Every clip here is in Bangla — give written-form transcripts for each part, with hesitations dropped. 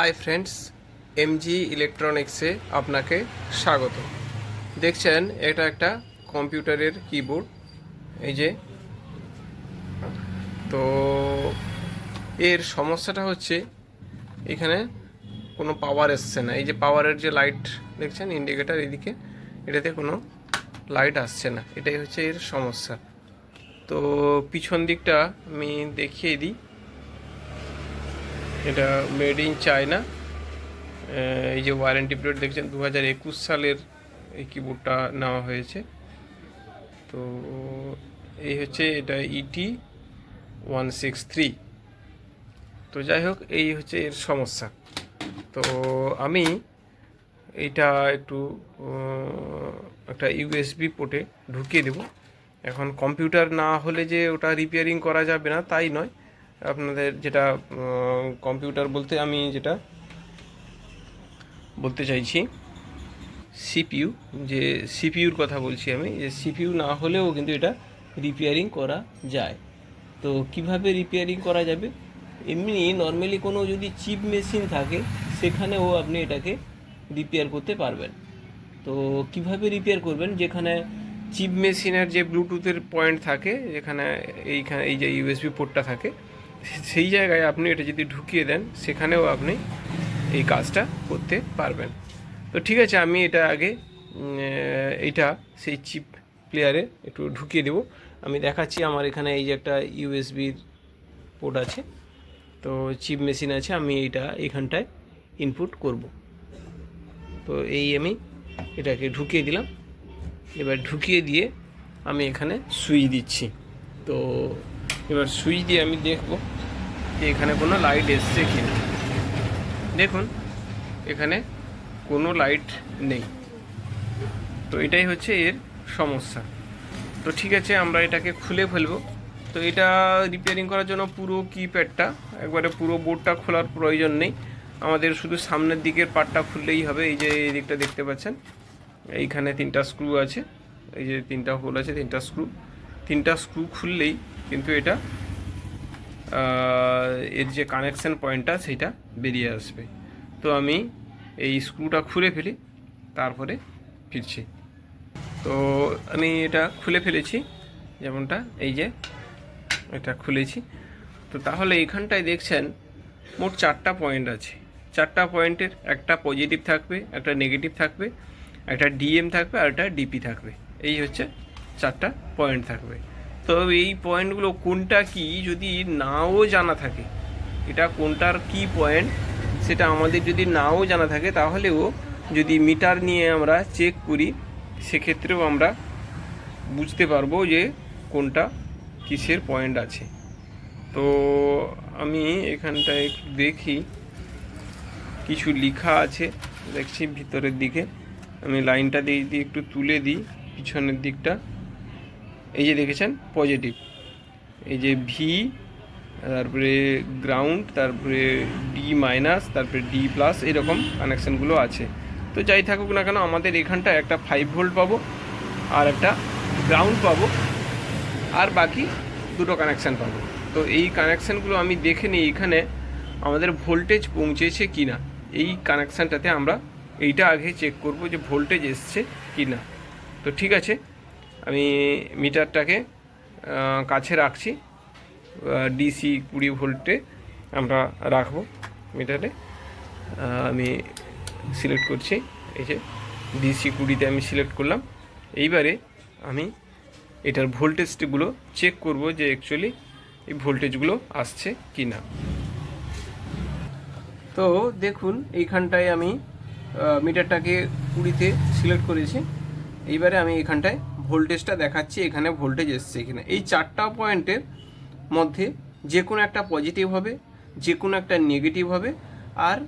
হাই ফ্রেন্ডস, এমজি ইলেকট্রনিক্সে আপনাকে স্বাগত। দেখছেন এটা একটা কম্পিউটারের কিবোর্ড। এই যে, তো এর সমস্যাটা হচ্ছে এখানে কোনো পাওয়ার এসছে না। এই যে পাওয়ারের যে লাইট দেখছেন ইন্ডিকেটার, এদিকে এটাতে কোনো লাইট আসছে না, এটাই হচ্ছে এর সমস্যা। তো পিছন দিকটা আমি দেখিয়ে দিই। এটা মেড ইন চায়না। এই যে ওয়ারেন্টি পিরিয়ড দেখছেন 2021 সালের এই কিবোর্ডটা নেওয়া হয়েছে। তো এই হচ্ছে এটা ET163। তো যাই হোক, এই হচ্ছে এর সমস্যা। তো আমি এইটা একটু একটা ইউএসবি পোর্টে ঢুকিয়ে দেব। এখন কম্পিউটার না হলে যে ওটা রিপেয়ারিং করা যাবে না তাই নয়। আপনাদের যেটা কম্পিউটার বলতে আমি যেটা বলতে চাইছি, সিপিইউ, যে সিপিইউর কথা বলছি আমি, যে সিপিইউ না হলেও কিন্তু এটা রিপেয়ারিং করা যায়। তো কিভাবে রিপেয়ারিং করা যাবে? এমনি নর্মালি কোনো যদি চিপ মেশিন থাকে সেখানেও আপনি এটাকে রিপেয়ার করতে পারবেন। তো কিভাবে রিপেয়ার করবেন? যেখানে চিপ মেশিনের যে ব্লুটুথের পয়েন্ট থাকে, যেখানে এইখানে এই যে ইউএসবি পোর্টটা থাকে, সেই জায়গায় আপনি এটা যদি ঢুকিয়ে দেন সেখানেও আপনি এই কাজটা করতে পারবেন। তো ঠিক আছে, আমি এটা আগে এইটা সেই চিপ প্লেয়ারে একটু ঢুকিয়ে দেবো। আমি দেখাচ্ছি, আমার এখানে এই যে একটা ইউএসবির পোর্ট আছে, তো চিপ মেশিন আছে, আমি এইটা এখানটায় ইনপুট করব। তো এই আমি এটাকে ঢুকিয়ে দিলাম। এবার ঢুকিয়ে দিয়ে আমি এখানে সুইচ দিচ্ছি। তো এবার সুইচ দিয়ে আমি দেখব যে এখানে কোনো লাইট এসছে কিনা। দেখুন, এখানে কোনো লাইট নেই। তো এটাই হচ্ছে এর সমস্যা। তো ঠিক আছে, আমরা এটাকে খুলে ফেলবো। তো এটা রিপেয়ারিং করার জন্য পুরো কিপ্যাডটা, একবারে পুরো বোর্ডটা খোলার প্রয়োজন নেই। আমাদের শুধু সামনের দিকের পার্টটা খুললেই হবে। এই যে এই দিকটা দেখতে পাচ্ছেন, এইখানে 3টা স্ক্রু আছে, এই যে 3টা হোল আছে, 3টা স্ক্রু খুললেই কিন্তু এটা এর যে কানেকশান পয়েন্টটা সেইটা বেরিয়ে আসবে। তো আমি এই স্ক্রুটা খুলে ফেলি, তারপরে ফিরছি। তো আমি এটা খুলে ফেলেছি, যেমনটা এই যে এটা খুলেছি। তো তাহলে এইখানটায় দেখছেন মোট 4টা পয়েন্ট আছে। 4টা পয়েন্টের একটা পজিটিভ থাকবে, একটা নেগেটিভ থাকবে, একটা ডিএম থাকবে আর একটা ডিপি থাকবে। এই হচ্ছে 4টা পয়েন্ট থাকবে। তো এই পয়েন্টগুলো কোনটা কি যদি নাও জানা থাকে, এটা কোনটার কি পয়েন্ট সেটা আমাদের যদি নাও জানা থাকে, তাহলেও যদি মিটার নিয়ে আমরা চেক করি সেক্ষেত্রেও আমরা বুঝতে পারবো যে কোনটা কিসের পয়েন্ট আছে। তো আমি এখানটায় একটু দেখি, কিছু লেখা আছে দেখছি ভিতরের দিকে। আমি লাইনটা দিয়ে একটু তুলে দিই পিছনের দিকটা। এই যে দেখেছেন পজিটিভ, এই যে ভি, তারপরে গ্রাউন্ড, তারপরে ডি মাইনাস, তারপরে ডি প্লাস, এরকম কানেকশানগুলো আছে। তো যাই থাকুক না কেন, আমাদের এখানটা একটা 5 ভোল্ট পাবো আর একটা গ্রাউন্ড পাবো, আর বাকি দুটো কানেকশান পাবো। তো এই কানেকশানগুলো আমি দেখে নিই এখানে আমাদের ভোল্টেজ পৌঁছেছে কি না। এই কানেকশানটাতে আমরা এইটা আগে চেক করব যে ভোল্টেজ এসছে কি না। তো ঠিক আছে, আমি মিটারটাকে কাছে রাখছি, DC 20 ভোল্টে আমরা রাখবো মিটারে। আমি সিলেক্ট করছি, এই যে DC 20তে আমি সিলেক্ট করলাম। এইবারে আমি এটার ভোল্টেজগুলো চেক করব যে অ্যাকচুয়ালি এই ভোল্টেজগুলো আসছে কি না। তো দেখুন, এইখানটায় আমি মিটারটাকে 20তে সিলেক্ট করেছি। এইবারে আমি এখানটায় ভোল্টেজটা দেখাচ্ছি, এখানে ভোল্টেজ এসছে এখানে। এই 4টা পয়েন্টের মধ্যে যে কোনো একটা পজিটিভ হবে, যে কোনো একটা নেগেটিভ হবে, আর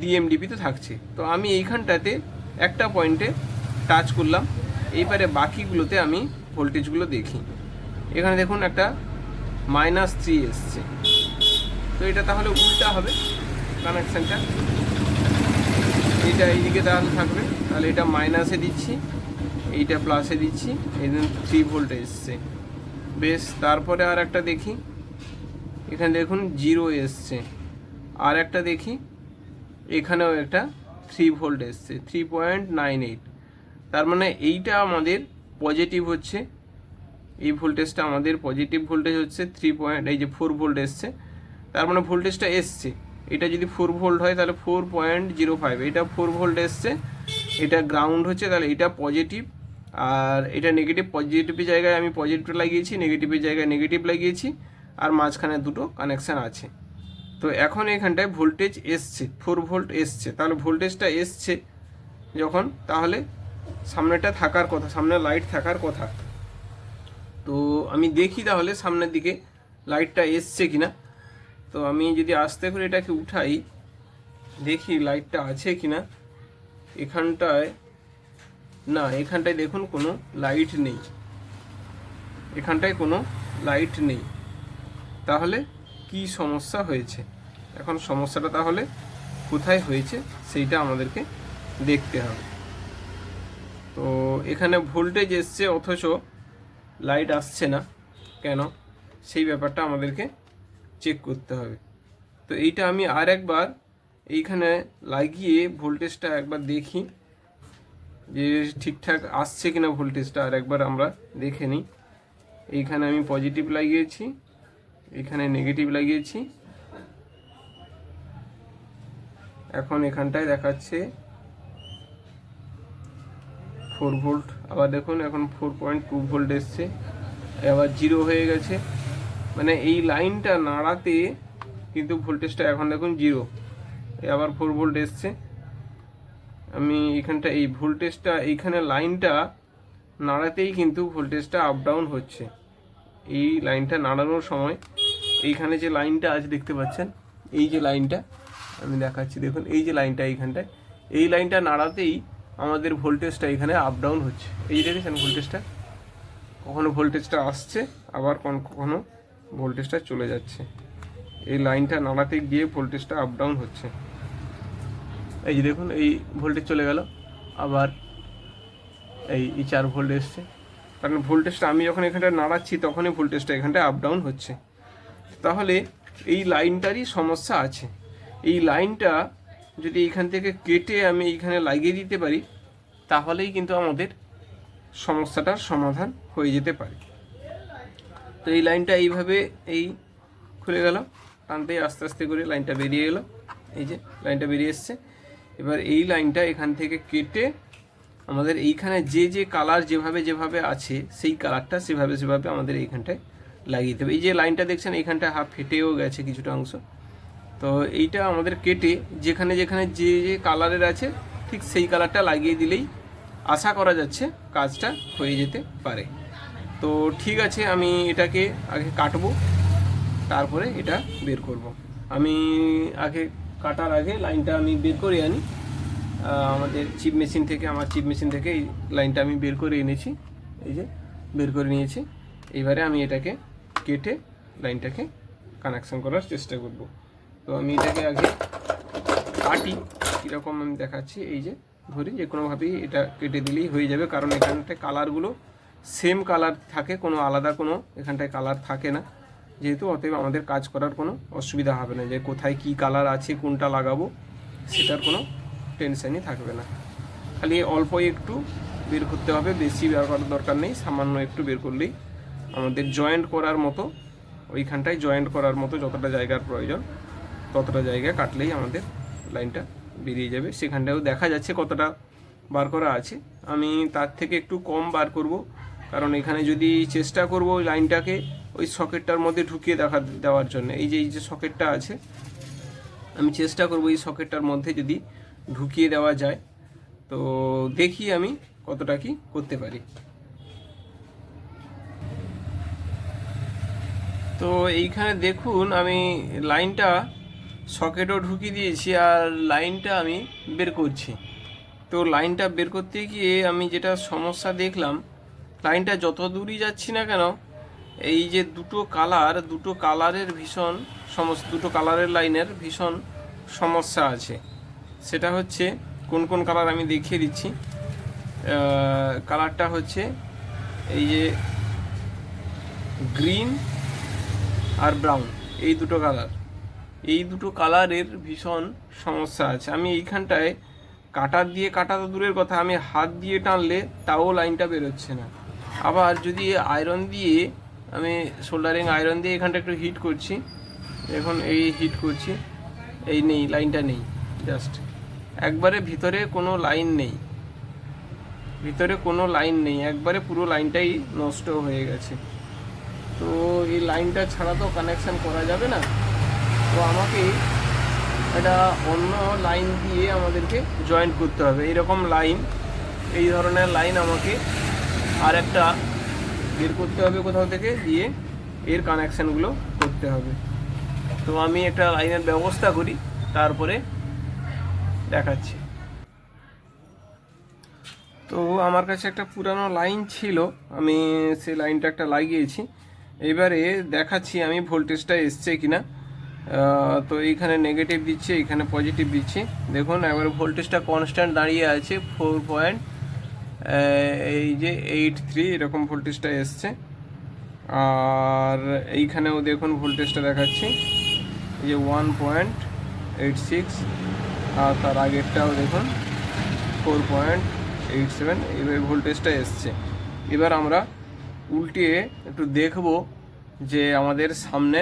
ডিএমডিপি তো থাকছে। তো আমি এইখানটাতে একটা পয়েন্টে টাচ করলাম। এইবারে বাকিগুলোতে আমি ভোল্টেজগুলো দেখি। এখানে দেখুন একটা -3 এসছে। তো এটা তাহলে উল্টা হবে কানেকশানটা, এইটা এইদিকে তাহলে থাকবে। তাহলে এটা মাইনাসে দিচ্ছি, এইটা প্লাসে দিচ্ছি, এই 3 ভোল্ট এসছে। বেশ, তারপরে আর একটা দেখি, এখানে দেখুন 0 এসছে। আর একটা দেখি, এখানেও একটা 3 ভোল্ট এসছে 3.98। তার মানে এইটা আমাদের পজিটিভ হচ্ছে, এই ভোল্টেজটা আমাদের পজিটিভ ভোল্টেজ হচ্ছে 4 ভোল্ট এসছে। তার মানে ভোল্টেজটা এসছে। এটা যদি 4 ভোল্ট হয় তাহলে 4.05, এটা 4 ভোল্ট এসছে, এটা গ্রাউন্ড হচ্ছে, তাহলে এটা পজিটিভ। আর এটা নেগেটিভ, পজিটিভের জায়গায় আমি পজিটিভ লাগিয়েছি, নেগেটিভের জায়গায় নেগেটিভ লাগিয়েছি, আর মাঝখানে দুটো কানেকশান আছে। তো এখন এখানটায় ভোল্টেজ এসছে, 4 ভোল্ট এসছে। তাহলে ভোল্টেজটা এসছে যখন, তাহলে সামনেটা থাকার কথা, সামনে লাইট থাকার কথা। তো আমি দেখি তাহলে সামনের দিকে লাইটটা এসছে কিনা। তো আমি যদি আস্তে করে এটাকে উঠাই, দেখি লাইটটা আছে কিনা। এখানটায় না, এখানটায় দেখুন কোনো লাইট নেই, এখানটায় কোনো লাইট নেই। তাহলে কি সমস্যা হয়েছে? এখন সমস্যাটা তাহলে কোথায় হয়েছে সেইটা আমাদেরকে দেখতে হবে। তো এখানে ভোল্টেজ এসছে অথচ লাইট আসছে না কেন, সেই ব্যাপারটা আমাদেরকে চেক করতে হবে। তো এইটা আমি আর একবার এইখানে লাগিয়ে ভোল্টেজটা একবার দেখি যে ঠিকঠাক আসছে কিনা ভোল্টেজটা, আর একবার আমরা দেখে নিই। এইখানে আমি পজিটিভ লাগিয়েছি, এখানে নেগেটিভ লাগিয়েছি, এখন এখানটায় দেখাচ্ছে 4 ভোল্ট। আবার দেখুন এখন 4.2 ভোল্ট এসছে, আবার 0 হয়ে গেছে। মানে এই লাইনটা নাড়াতে কিন্তু ভোল্টেজটা এখন দেখুন 0, আবার 4 ভোল্ট এসছে। আমি এখানটা এই ভোল্টেজটা, এইখানে লাইনটা নাড়াতেই কিন্তু ভোল্টেজটা আপ ডাউন হচ্ছে। এই লাইনটা নাড়ানোর সময় এইখানে যে লাইনটা আছে দেখতে পাচ্ছেন, এই যে লাইনটা আমি দেখাচ্ছি, দেখুন এই যে লাইনটা এইখানটায়, এই লাইনটা নাড়াতেই আমাদের ভোল্টেজটা এখানে আপ ডাউন হচ্ছে। এই যে দেখেছেন ভোল্টেজটা, কখনো ভোল্টেজটা আসছে, আবার কখনো ভোল্টেজটা চলে যাচ্ছে। এই লাইনটা নাড়াতে গিয়ে ভোল্টেজটা আপ ডাউন হচ্ছে। এই যে দেখুন এই ভোল্টেজ চলে গেল, আবার এই 4 ভোল্ট এসছে। কারণ ভোল্টেজটা আমি যখন এখানটা নাড়াচ্ছি তখনই ভোল্টেজটা এখানটায় আপ ডাউন হচ্ছে। তাহলে এই লাইনটারই সমস্যা আছে। এই লাইনটা যদি এইখান থেকে কেটে আমি এইখানে লাগিয়ে দিতে পারি, তাহলেই কিন্তু আমাদের সমস্যাটার সমাধান হয়ে যেতে পারে। তো এই লাইনটা এইভাবে এই খুলে গেল, টানতেই আস্তে আস্তে করে লাইনটা বেরিয়ে এলো, এই যে লাইনটা বেরিয়ে এসছে। এবার এই লাইনটা এখান থেকে কেটে আমাদের এইখানে যে যে কালার যেভাবে যেভাবে আছে সেই কালারটা সেভাবে সেভাবে আমাদের এইখানটায় লাগিয়ে দেবে। এই যে লাইনটা দেখছেন এইখানটায় হাফ ফেটেও গেছে কিছুটা অংশ, তো এইটা আমাদের কেটে যেখানে যেখানে যে যে কালারের আছে ঠিক সেই কালারটা লাগিয়ে দিলেই আশা করা যাচ্ছে কাজটা হয়ে যেতে পারে। তো ঠিক আছে, আমি এটাকে আগে কাটবো, তারপরে এটা বের করব। আমি আগে কাটার আগে লাইনটা আমি বের করে আনি আমাদের চিপ মেশিন থেকে, আমার চিপ মেশিন থেকে এই লাইনটা আমি বের করে এনেছি, এই যে বের করে নিয়েছি। এবারে আমি এটাকে কেটে লাইনটাকে কানেকশন করার চেষ্টা করব। তো আমি এটাকে আগে কাটি, কীরকম আমি দেখাচ্ছি। এই যে ধরি যে কোনোভাবেই এটা কেটে দিলেই হয়ে যাবে, কারণ এখানটায় কালারগুলো সেম কালার থাকে, কোনো আলাদা কোনো এখানটায় কালার থাকে না যেহেতু, অতএব আমাদের কাজ করার কোনো অসুবিধা হবে না, যে কোথায় কি কালার আছে কোনটা লাগাবো সেটার কোনো টেনশানই থাকবে না। খালি অল্প একটু বের করতে হবে, বেশি বের করার দরকার নেই, সামান্য একটু বের করলেই আমাদের জয়েন্ট করার মতো, ওইখানটায় জয়েন্ট করার মতো যতটা জায়গার প্রয়োজন ততটা জায়গা কাটলেই আমাদের লাইনটা বেরিয়ে যাবে। সেখানটাও দেখা যাচ্ছে কতটা বার করা আছে, আমি তার থেকে একটু কম বার করব, কারণ এখানে যদি চেষ্টা করব ওই লাইনটাকে ওই সকেটটার মধ্যে ঢুকিয়ে দেওয়ার জন্য, এই যে সকেটটা আছে আমি চেষ্টা করব এই সকেটটার মধ্যে যদি ঢুকিয়ে দেওয়া যায়, তো দেখি আমি কতটা কি করতে পারি। তো এইখানে দেখুন আমি লাইনটা সকেটও ঢুকিয়ে দিয়েছি, আর লাইনটা আমি বের করছি। তো লাইনটা বের করতে গিয়ে আমি যেটা সমস্যা দেখলাম, লাইনটা যত দূরই যাচ্ছি না কেন, এই যে দুটো কালারের ভীষণ সমস্যা, দুটো কালারের লাইনের ভীষণ সমস্যা আছে। সেটা হচ্ছে কোন কোন কালার আমি দেখিয়ে দিচ্ছি। কালারটা হচ্ছে এই যে গ্রিন আর ব্রাউন, এই দুটো কালার। এই দুটো কালারের ভীষণ সমস্যা আছে। আমি এইখানটায় কাটার দিয়ে কাটা তো দূরের কথা, আমি হাত দিয়ে টানলে তাও লাইনটা বেরোচ্ছে না। আবার যদি আয়রন দিয়ে আমি সোল্ডারিং আয়রন দিয়ে এখানটা একটু হিট করছি, এখন এই হিট করছি, এই নেই, লাইনটা নেই, জাস্ট একবারে ভিতরে কোনো লাইন নেই, ভিতরে কোনো লাইন নেই, একবারে পুরো লাইনটাই নষ্ট হয়ে গেছে। তো এই লাইনটা ছাড়া তো কানেকশান করা যাবে না, তো আমাকে এটা অন্য লাইন দিয়ে আমাদেরকে জয়েন্ট করতে হবে। এইরকম লাইন, এই ধরনের লাইন আমাকে আর একটা বের করতে হবে কোথাও থেকে, দিয়ে এর কানেকশানগুলো করতে হবে। তো আমি একটা লাইনের ব্যবস্থা করি, তারপরে দেখাচ্ছি। তো আমার কাছে একটা পুরানো লাইন ছিল, আমি সেই লাইনটা একটা লাগিয়েছি। এবারে দেখাচ্ছি আমি ভোল্টেজটা এসছে কিনা। তো এইখানে নেগেটিভ দিচ্ছি, এইখানে পজিটিভ দিচ্ছি। দেখুন এবার ভোল্টেজটা কনস্ট্যান্ট দাঁড়িয়ে আছে 4.83 এরকম ভোল্টেজটা এসছে। আর এইখানেও দেখুন ভোল্টেজটা দেখাচ্ছি, এই যে 1.86, আর তার আগেরটাও দেখুন 4.87, এইভাবে ভোল্টেজটা এসছে। এবার আমরা উল্টিয়ে একটু দেখব যে আমাদের সামনে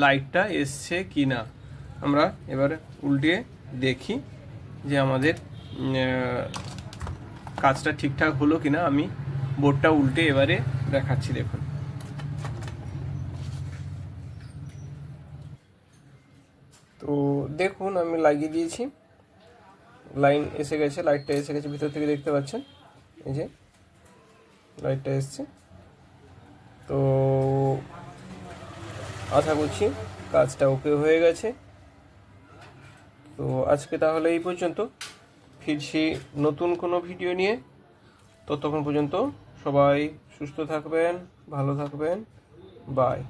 লাইটটা এসছে কি না। আমরা এবার উল্টিয়ে দেখি যে আমাদের কাজটা ঠিকঠাক হলো কি না। আমি বোর্ডটা উল্টে এবারে দেখাচ্ছি, দেখুন। তো দেখুন আমি লাগিয়ে দিয়েছি, লাইন এসে গেছে, লাইটটা এসে গেছে, ভিতর থেকে দেখতে পাচ্ছেন এই যে লাইটটা এসছে। তো আশা করছি কাজটা ওকে হয়ে গেছে। তো আজকে তাহলে এই পর্যন্ত, ফিরছি নতুন কোনো ভিডিও নিয়ে। ততক্ষণ পর্যন্ত সবাই সুস্থ থাকবেন, ভালো থাকবেন, বাই।